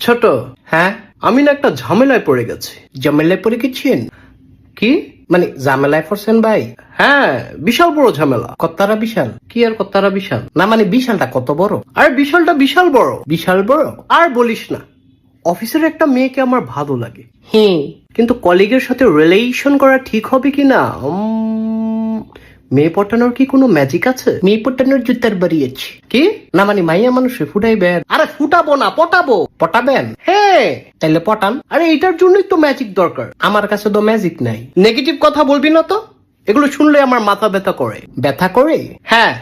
ছোট, হ্যাঁ আমি না একটা ঝামেলায় পড়ে গেছি। ঝামেলায় পড়ে গেছেন? কি মানে ঝামেলায় পড়ছেন ভাই? হ্যাঁ, বিশাল বড় ঝামেলা। কত্তারা বিশাল? কি আর কত্তারা বিশাল? না মানে বিশালটা কত বড়? আর বিশালটা বিশাল বড়। বিশাল বড়? আর বলিস না, অফিসের একটা মেয়েকে আমার ভালো লাগে, হ্যাঁ, কিন্তু কলিগের সাথে রিলেশন করা ঠিক হবে কিনা? মেয়ে পটানোর কি কোনো ম্যাজিক আছে? মেয়ে পটানোর জুতার বাড়িয়েছি। কি না মানে মাইয়া মানুষে ফুটাইবেন? আরে ফুটাবো না, পটাবো। পটাবেন? হ্যাঁ, তাইলে পটান। আরে এটার জন্যই তো ম্যাজিক দরকার। আমার কাছে তো ম্যাজিক নাই। নেগেটিভ কথা বলবি না তো, এগুলো শুনলে আমার মাথা ব্যথা করে। ব্যথা করে? হ্যাঁ,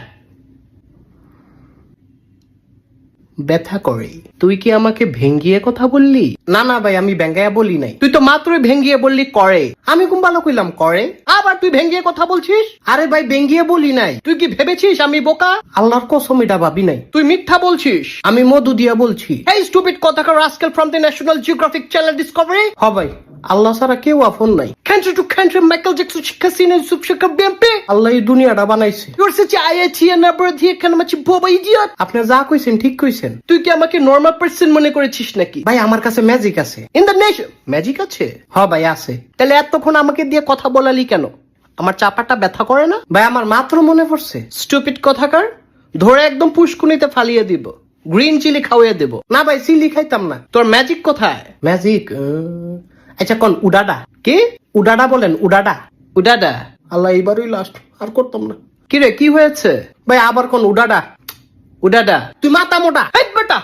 ব্যথা করে। তুই কি আমাকে ভেঙ্গিয়ে কথা বললি? না না ভাই, আমি ভেঙ্গাইয়া বলি নাই। তুই তো মাত্রই ভেঙ্গিয়ে বললি করে। আমি কোন ভালো কইলাম করে? আবার তুই ভেঙ্গিয়ে কথা বলছিস? আরে ভাই ভেঙ্গিয়ে বলি নাই। তুই কি ভেবেছিস আমি বোকা? আল্লাহর কসম এটা ভাবি নাই। তুই মিথ্যা বলছিস। আমি মধু দিয়া বলছি। এই স্টুপিড কথাকার rascal from the National Geographic channel Discovery. হ ভাই, আল্লাহ ছাড়া কেউ আপন নাই। Country to country Michael Jackson শিক্ষা সিনে সুপশিক্ষা বিএমপি। আল্লাহ এই দুনিয়াটা বানাইছে। ইউর সাচ আইআইটি এন্ড আবরাধি এখানে মাছি বোবা ইডিয়ট। আপনি যা কইছেন ঠিক কইছেন। তুই কি আমাকে নরমাল পারসন মনে করেছিস নাকি? ভাই আমার কাছে ম্যাজিক আছে। ইন দ্য নেশন ম্যাজিক আছে? হ ভাই আছে। তাহলে এতক্ষণ আমাকে দিয়ে কথা বলালি কেন? আমার চাপাটা ব্যথা করে না? ভাই আমার মাত্র মনে পড়ছে। স্টুপিড কথাকার, ধরে একদম পুষ্কুনিতে ফালিয়ে দিব। গ্রিন চিলি খাওয়াইয়া দেব। না ভাই চিলি খাইতাম না। তোর ম্যাজিক কোথায়? ম্যাজিক আচ্ছা কোন উডাডা? কি উডাডা বলেন? উডাডা? উডাডা? আল্লাহ এইবারই লাস্ট, আর করতাম না। কি রে কি হয়েছে? ভাই আবার কোন উডাডা? উডাডা? তুই মাথা মোটা বেটা।